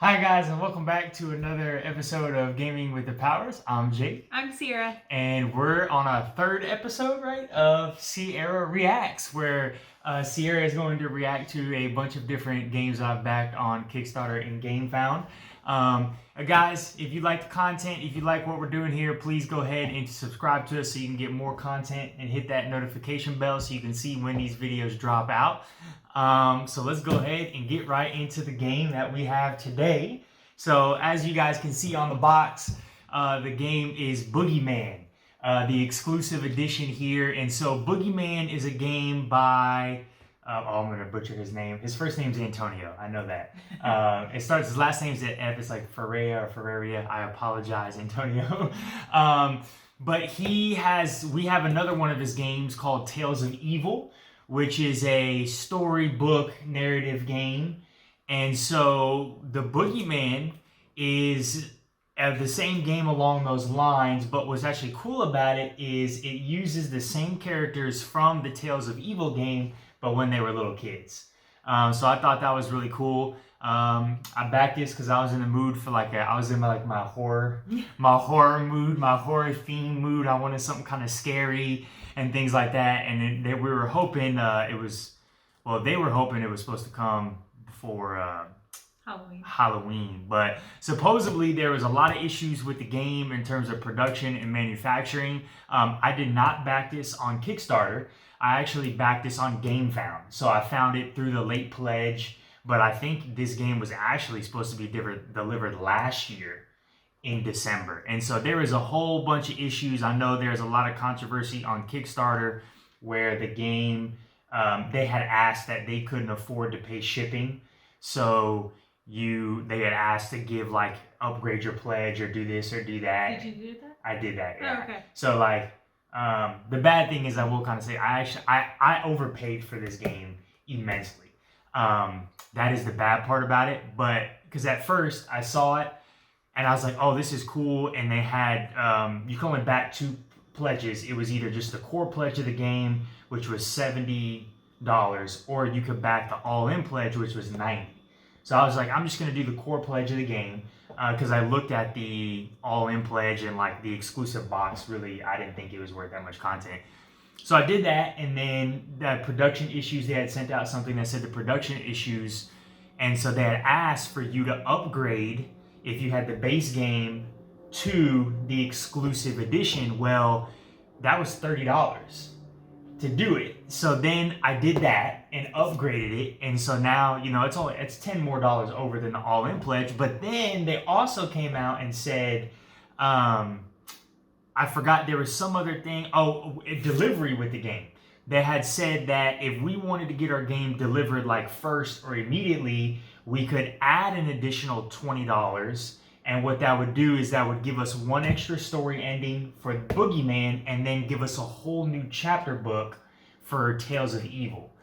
Hi guys, and welcome back to another episode of Gaming with the Powers. I'm Jake. I'm Cierra. And we're on our third episode, right, of Cierra Reacts, where Cierra is going to react to a bunch of different games I've backed on Kickstarter and GameFound. Guys, if you like the content, if you like what we're doing here, please go ahead and subscribe to us so you can get more content and hit that notification bell so you can see when these videos drop out. So let's go ahead and get right into the game that we have today. So as you guys can see on the box, the game is Boogeyman, the exclusive edition here. And so Boogeyman is a game by, I'm going to butcher his name. His first name's Antonio. I know that. It starts, his last name's at F. It's like Ferrara or Ferrara. I apologize, Antonio. But we have another one of his games called Tales of Evil, which is a storybook narrative game. And so the Boogeyman is the same game along those lines, but what's actually cool about it is it uses the same characters from the Tales of Evil game, but when they were little kids. So I thought that was really cool. I backed this because I was in the mood for my horror mood, my horror theme mood. I wanted something kind of scary and things like that. And we were hoping they were hoping it was supposed to come before Halloween. But supposedly there was a lot of issues with the game in terms of production and manufacturing. I did not back this on Kickstarter. I actually backed this on GameFound. So I found it through the late pledge, but I think this game was actually supposed to be delivered last year in December. And so there is a whole bunch of issues. I know there's a lot of controversy on Kickstarter where the game, they had asked that they couldn't afford to pay shipping. So they had asked to give upgrade your pledge or do this or do that. Did you do that? I did that, yeah. Oh, okay. So the bad thing is, I will kind of say, I overpaid for this game immensely. That is the bad part about it. But because at first I saw it and I was like, oh, this is cool. And they had, you can only back two pledges. It was either just the core pledge of the game, which was $70, or you could back the all-in pledge, which was $90. So I was like, I'm just going to do the core pledge of the game. Because I looked at the all-in pledge and the exclusive box, really, I didn't think it was worth that much content. So I did that, and then the production issues, they had sent out something that said the production issues, and so they had asked for you to upgrade if you had the base game to the exclusive edition. Well, that was $30 to do it. So then I did that and upgraded it, and so now it's $10 more over than the all-in pledge. But then they also came out and said, I forgot there was some other thing. Delivery with the game. They had said that if we wanted to get our game delivered first or immediately, we could add an additional $20. And what that would do is that would give us one extra story ending for Boogeyman, and then give us a whole new chapter book for Tales of Evil.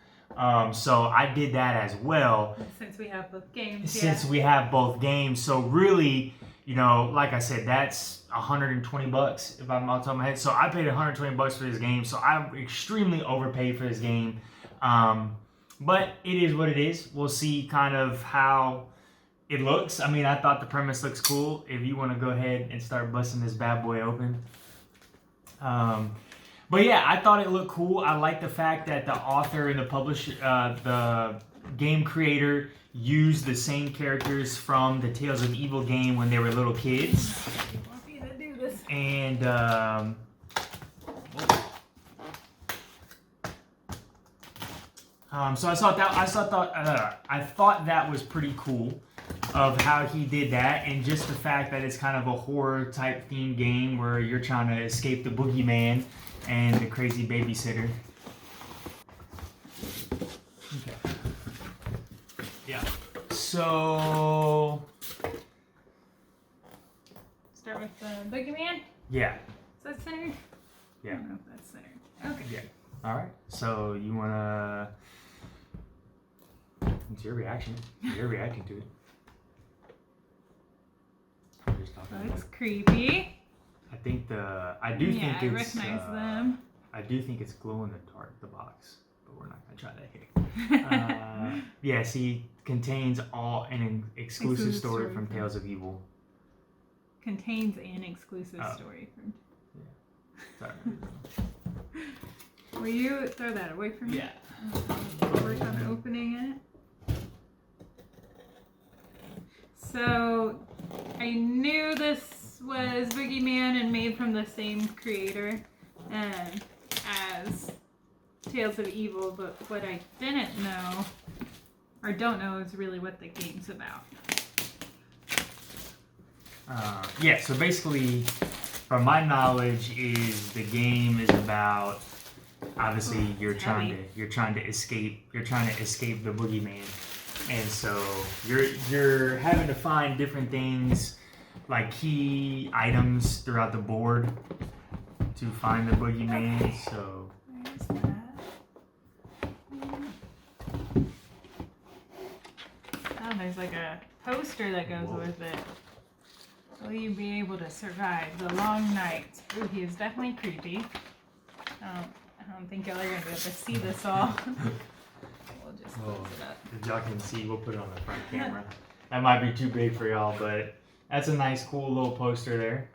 So I did that as well. Since we have both games. We have both games. So really, like I said, that's $120 if I'm off the top of my head. So I paid $120 for this game. So I extremely overpaid for this game. But it is what it is. We'll see kind of how it looks. I mean, I thought the premise looks cool. If you want to go ahead and start busting this bad boy open. But yeah, I thought it looked cool. I like the fact that the author and the publisher, the game creator, used the same characters from the Tales of Evil game when they were little kids. I want you to do this. And so I thought that was pretty cool of how he did that, and just the fact that it's kind of a horror type themed game where you're trying to escape the Boogeyman and the crazy babysitter. Okay. Yeah. So Start with the Boogeyman. yeah. Is that centered? Yeah. I don't know if that's centered. Okay. Yeah. All right. So you wanna? It's your reaction. You're reacting to it. Looks creepy. I think I recognize them. I do think it's glow in the dark, the box. but we're not gonna try that here. Yeah, see, contains an exclusive story from Tales of Evil. Contains an exclusive story from. Yeah. Sorry. Will you throw that away from me? Yeah. I'll work on opening it. So, I knew this was Boogeyman and made from the same creator as Tales of Evil, but what I didn't know, or don't know, is really what the game's about. Yeah, so basically, from my knowledge, is the game is about obviously you're trying to escape the boogeyman, and so you're having to find different things like key items throughout the board to find the boogeyman. Okay. So where's that? Oh, there's like a poster that goes with it. Will you be able to survive the long nights? Ooh, he is definitely creepy. I don't think y'all are going to be able to see this all. We'll just close it up. If y'all can see, we'll put it on the front camera. That might be too big for y'all, but that's a nice, cool little poster there.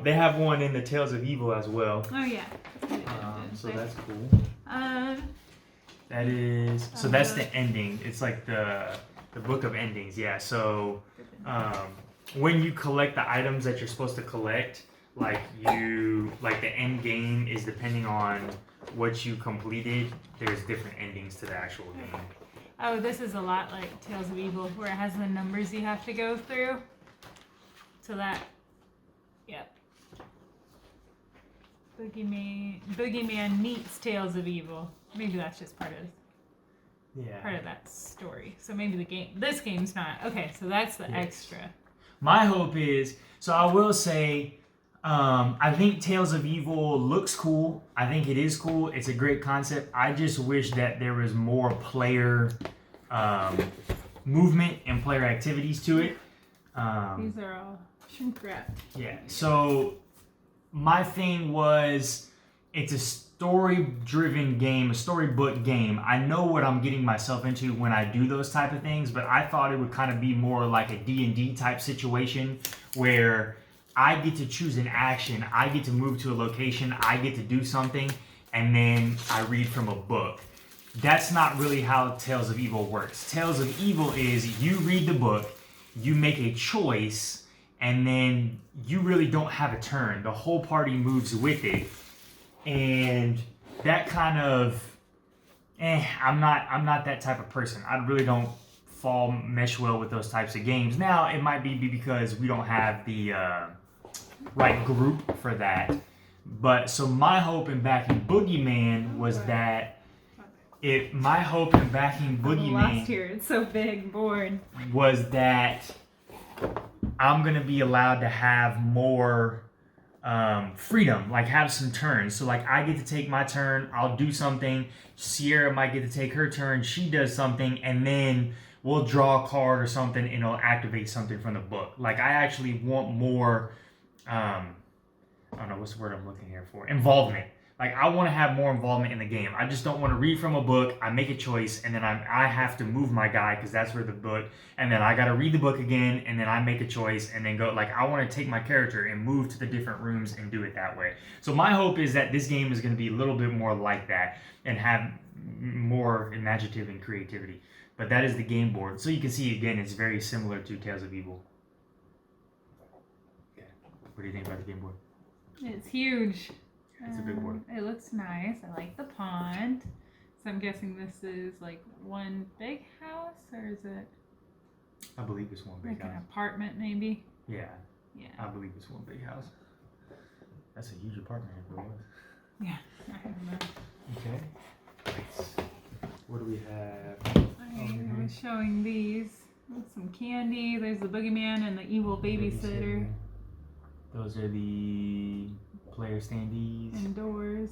They have one in the Tales of Evil as well. Oh, yeah. So that's cool. That is... So that's the ending. It's like the book of endings, yeah. So... when you collect the items that you're supposed to collect, like the end game is depending on what you completed, there's different endings to the actual game. Oh, this is a lot like Tales of Evil, where it has the numbers you have to go through. So that, yep. Boogeyman meets Tales of Evil. Maybe that's just part of that story. So maybe this game's not. Okay, so that's the extra. My hope is, so I will say, I think Tales of Evil looks cool. I think it is cool. It's a great concept. I just wish that there was more player movement and player activities to it. These are all shrink wrapped. Yeah. So my thing was, it's a story-driven game, a storybook game. I know what I'm getting myself into when I do those type of things, but I thought it would kind of be more like a D&D type situation where I get to choose an action, I get to move to a location, I get to do something, and then I read from a book. That's not really how Tales of Evil works. Tales of Evil is you read the book, you make a choice, and then you really don't have a turn. The whole party moves with it. And that kind of, I'm not that type of person. I really don't mesh well with those types of games. Now, it might be because we don't have the right group for that. But, so my hope in backing Boogeyman was that my hope in backing Boogeyman lost here. It's so big, bored. Was that I'm going to be allowed to have more freedom, like have some turns. So like I get to take my turn, I'll do something, Cierra might get to take her turn, she does something, and then we'll draw a card or something and it'll activate something from the book. Like I actually want more, I don't know what's the word I'm looking here for, involvement. Like I want to have more involvement in the game. I just don't want to read from a book, I make a choice, and then I have to move my guy because that's where the book, and then I got to read the book again, and then I make a choice, and then go, like I want to take my character and move to the different rooms and do it that way. So my hope is that this game is going to be a little bit more like that and have more imaginative and creativity. But that is the game board. So you can see, again, it's very similar to Tales of Evil. Okay. What do you think about the game board? It's huge. It's a big board. It looks nice. I like the pond. So I'm guessing this is like one big house, or is it? I believe it's one big like house. An apartment, maybe. Yeah. Yeah. I believe it's one big house. That's a huge apartment if it was. Yeah. I don't know. Okay. What do we have? I was showing these. Some candy. There's the Boogeyman and the evil babysitter. Those are the player standees. Indoors.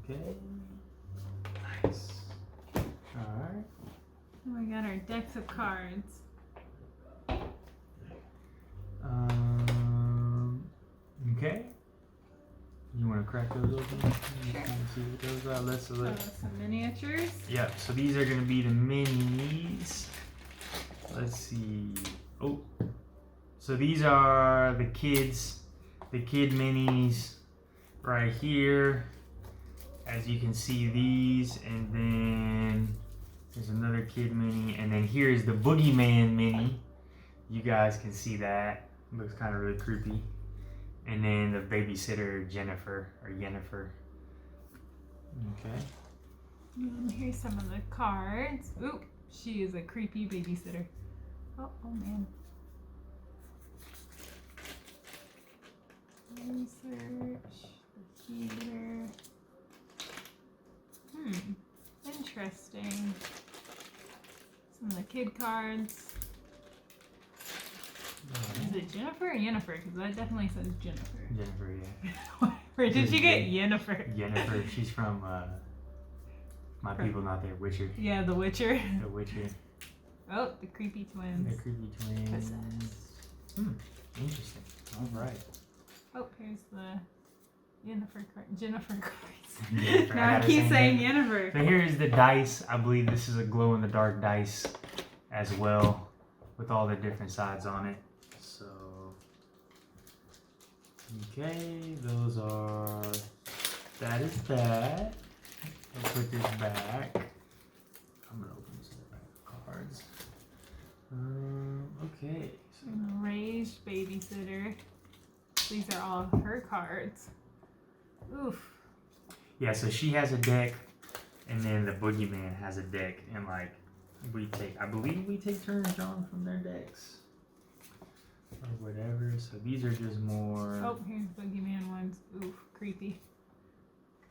Okay. Nice. Alright. Oh, we got our decks of cards. Okay. You want to crack those open? Sure. See what those are. Let's look. Some miniatures. Yeah, so these are gonna be the minis. Let's see. Oh, so these are the kid minis right here. As you can see these, and then there's another kid mini, and then here's the Boogeyman mini. You guys can see that. Looks kind of really creepy. And then the babysitter Jennifer. Okay. And here's some of the cards. Ooh, she is a creepy babysitter. Oh man. Research, the healer. Interesting. Some of the kid cards. Is it Jennifer or Yennefer? Because that definitely says Jennifer. Jennifer, yeah. Where did you get Yennefer? Yennefer, she's from My People Not Their Witcher. Yeah, The Witcher. The Witcher. Oh, the creepy twins. The creepy twins. Interesting. All right. Oh, here's the Jennifer cards. Jennifer, Now I keep saying Yennefer. So here's the dice. I believe this is a glow-in-the-dark dice as well, with all the different sides on it. So, okay, those are, that is that. I'll put this back. I'm gonna open some of the back cards. Okay. So, Enraged babysitter. These are all her cards. Oof. yeah, so she has a deck, and then the Boogeyman has a deck, and like, I believe we take turns drawing from their decks. Or whatever, so these are just more... Oh, here's Boogeyman ones. Oof, creepy.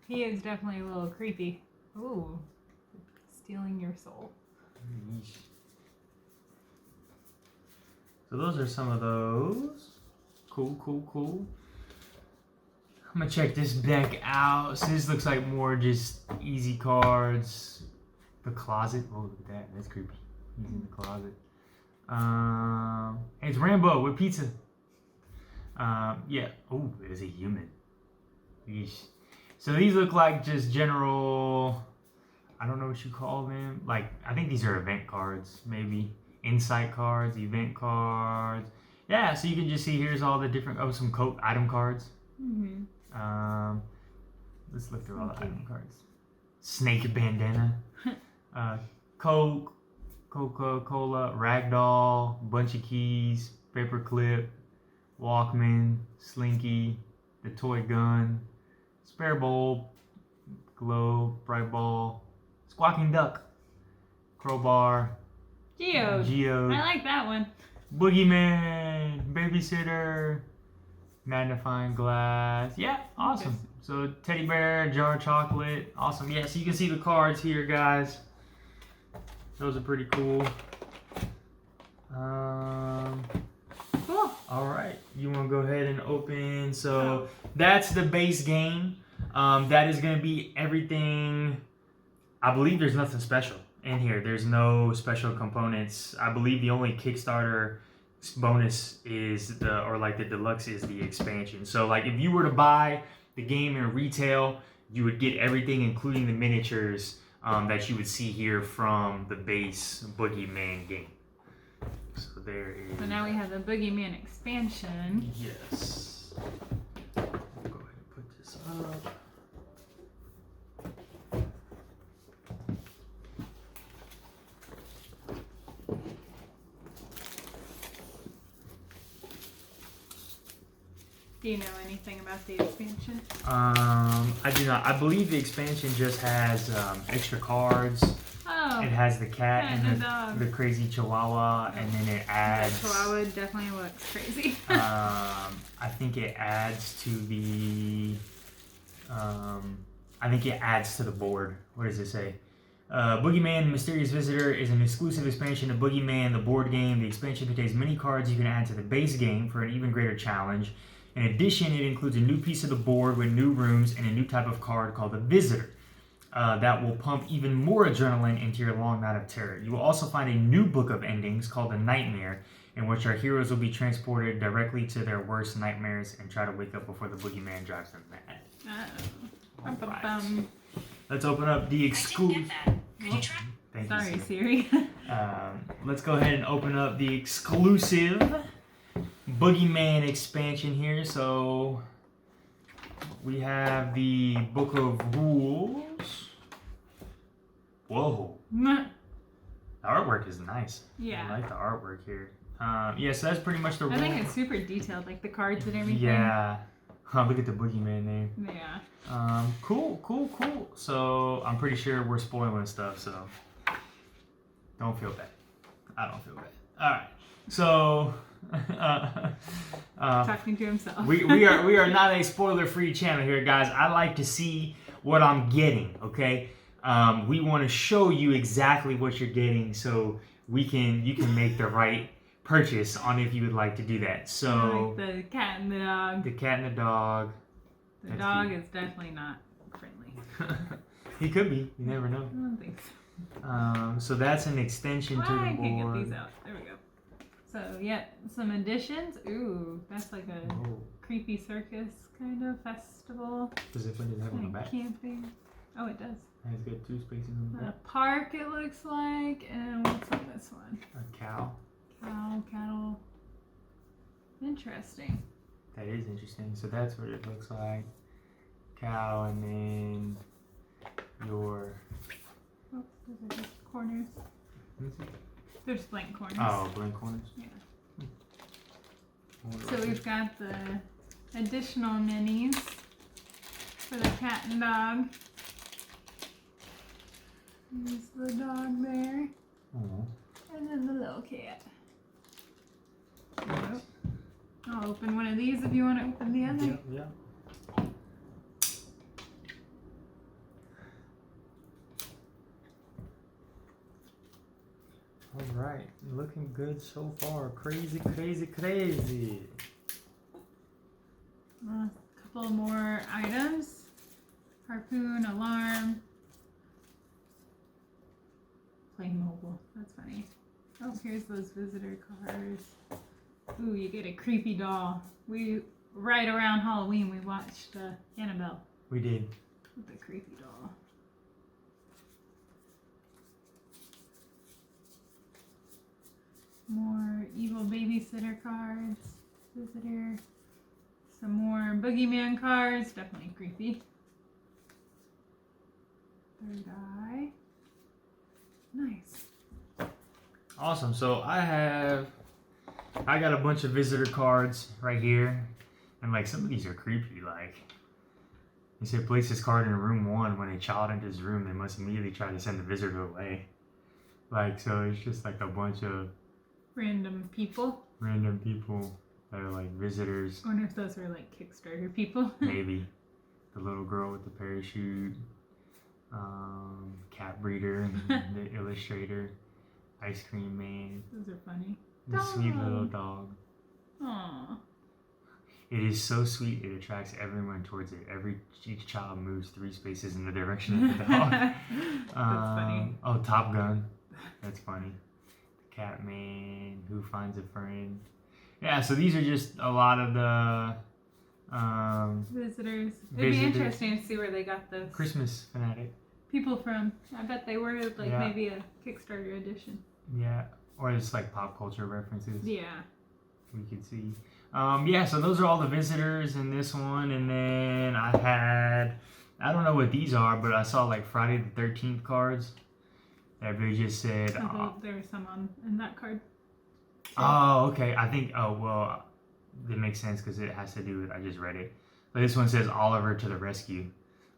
He is definitely a little creepy. Ooh, stealing your soul. Yeesh. So those are some of those. Cool. I'm gonna check this deck out. So this looks like more just easy cards. The closet. Oh, look at that. That's creepy. He's in the closet. It's Rambo with pizza. Yeah. Oh, there's a human. Yeesh. So these look like just general, I don't know what you call them. Like, I think these are event cards, maybe. Insight cards, event cards. Yeah, so you can just see here's all the different, some item cards. Let's look through all the item cards. Snake bandana. Coke, Coca-Cola, Ragdoll, bunch of keys, paperclip, Walkman, Slinky, the toy gun, spare bowl, globe, bright ball, squawking duck, crowbar, Geode. I like that one. Boogeyman, babysitter, magnifying glass. Yeah, awesome. So teddy bear, jar of chocolate. Awesome. Yeah, so you can see the cards here, guys. Those are pretty cool. Cool. All right, you want to go ahead and open. So that's the base game. That is going to be everything. I believe there's nothing special in here. There's no special components. I believe the only Kickstarter bonus is the deluxe is the expansion. So like if you were to buy the game in retail, you would get everything, including the miniatures that you would see here from the base Boogeyman game. So there is. So now we have the Boogeyman expansion. Yes. We'll go ahead and put this up. Do you know anything about the expansion? I do not. I believe the expansion just has extra cards. Oh. It has the cat and the dog. the crazy chihuahua, and then it adds. The chihuahua definitely looks crazy. I think it adds to the. I think it adds to the board. What does it say? Boogeyman, the Mysterious Visitor, is an exclusive expansion of Boogeyman, the board game. The expansion contains many cards you can add to the base game for an even greater challenge. In addition, it includes a new piece of the board with new rooms and a new type of card called the Visitor that will pump even more adrenaline into your long night of terror. You will also find a new book of endings called The Nightmare, in which our heroes will be transported directly to their worst nightmares and try to wake up before the Boogeyman drives them mad. Bum. Let's open up the exclusive. Thank Sorry, you, Siri. Let's go ahead and open up the exclusive Boogeyman expansion here. So we have the Book of Rules. Whoa. The artwork is nice. Yeah. I like the artwork here. Yeah, so that's pretty much the rule. I think it's super detailed, like the cards and everything. Yeah. Look at the Boogeyman there. Yeah. Cool. So I'm pretty sure we're spoiling stuff, so don't feel bad. I don't feel bad. All right. So Talking to himself. we are not a spoiler-free channel here, guys. I like to see what I'm getting. Okay. We want to show you exactly what you're getting, so you can make the right purchase on if you would like to do that. So like the cat and the dog. The cat and the dog. The dog is definitely not friendly. He could be. You never know. I don't think so. So that's an extension to the board. I can get these out. There we go. So yeah, some additions. Ooh, that's like a creepy circus kind of festival. Does it have on the back? Camping. Oh, it does. It has got 2 spaces on the back. A park, it looks like. And what's on this one? A cow. Cattle. Interesting. That is interesting. So that's what it looks like. Cow, and then your... Oh, those are just corners. There's blank corners. Oh, blank corners? Yeah. So we've got the additional minis for the cat and dog. There's the dog there. Oh. And then the little cat. Yep. I'll open one of these if you want to open the other. Yeah. All right, looking good so far. Crazy. A couple more items. Harpoon, alarm. Play mobile. That's funny. Oh, here's those visitor cards. Ooh, you get a creepy doll. Right around Halloween, we watched Annabelle. We did. With the creepy doll. More evil babysitter cards. Visitor. Some more Boogeyman cards. Definitely creepy. Third eye. Nice. Awesome. So I got a bunch of visitor cards right here, and like some of these are creepy. Like he said, place this card in room 1. When a child enters the room, they must immediately try to send the visitor away. Like, so it's just like a bunch of random people that are like visitors. I wonder if those are like Kickstarter people. Maybe the little girl with the parachute, cat breeder, the illustrator, ice cream man. Those are funny. The sweet little dog. Aww. It is so sweet. It attracts everyone towards it. Each child moves 3 spaces in the direction of the dog. That's funny. Oh, Top Gun. That's funny. The cat man who finds a friend. Yeah, so these are just a lot of the visitors. It'd be interesting to see where they got those Christmas fanatic people from. I bet they were like maybe a Kickstarter edition. Yeah, or it's like pop culture references. Yeah. We could see. Yeah, so those are all the visitors in this one, and then I don't know what these are, but I saw like Friday the 13th cards. That they just said. I thought there was some in that card. Oh, okay. I think. Oh, well, that makes sense because it has to do with. I just read it. But this one says Oliver to the rescue.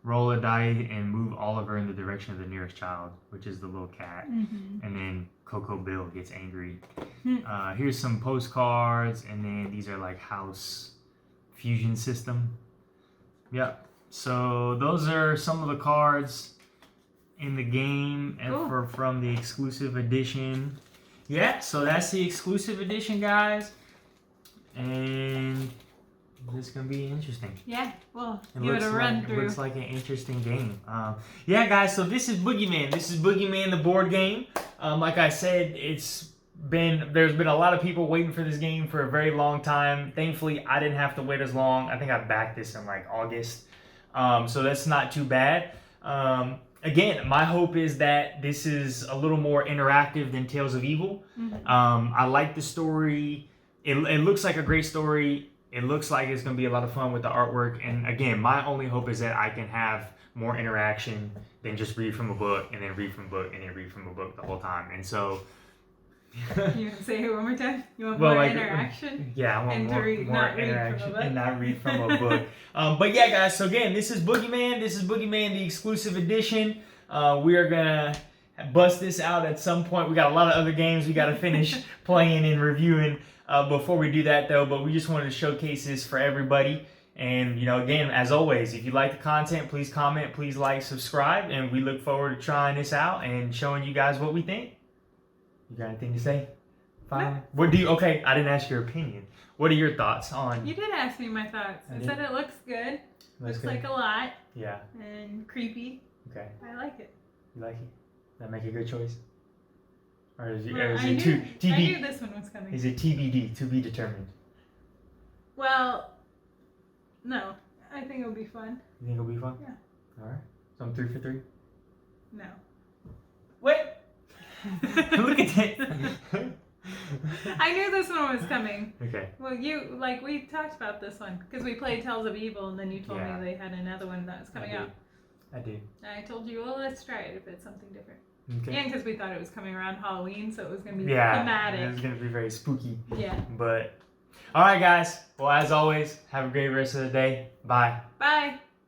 Roll a die and move Oliver in the direction of the nearest child, which is the little cat. Mm-hmm. And then Coco Bill gets angry. Here's some postcards, and then these are like house fusion system. Yep. So those are some of the cards in the game and from the exclusive edition. Yeah, so that's the exclusive edition, guys. And this is going to be interesting. Yeah, well, give it a run through. It looks like an interesting game. Yeah, guys, so this is Boogeyman. This is Boogeyman, the board game. Like I said, there's been a lot of people waiting for this game for a very long time. Thankfully, I didn't have to wait as long. I think I backed this in like August. So that's not too bad. Again, my hope is that this is a little more interactive than Tales of Evil. I like the story. It looks like a great story. It looks like it's going to be a lot of fun with the artwork. And again, my only hope is that I can have more interaction than just read from a book and then read from a book and then read from a book the whole time. And so... You want to say it one more time? You want more interaction? Yeah, I want and more not interaction and not read from a book. But yeah, guys, so again, this is Boogeyman. This is Boogeyman, the exclusive edition. We are going to bust this out at some point. We got a lot of other games we got to finish playing and reviewing before we do that, though. But we just wanted to showcase this for everybody. And, you know, again, as always, if you like the content, please comment, please like, subscribe. And we look forward to trying this out and showing you guys what we think. You got anything to say? Fine. No. What do you? Okay, I didn't ask your opinion. What are your thoughts on? You did ask me my thoughts. I said it looks good. Looks like a lot. Yeah. And creepy. Okay. I like it. You like it? That make a good choice? Or is it, I knew this one was coming. Is it TBD, to be determined? Well, no. I think it'll be fun. You think it'll be fun? Yeah. All right. So I'm 3 for 3? No. Wait. Look at that. I knew this one was coming. Okay. Well, we talked about this one because we played Tales of Evil, and then you told me they had another one that was coming out. I did. And I told you, well, let's try it if it's something different. Okay. And because we thought it was coming around Halloween, so it was going to be thematic. thematic. It was going to be very spooky. Yeah. But, all right, guys. Well, as always, have a great rest of the day. Bye. Bye.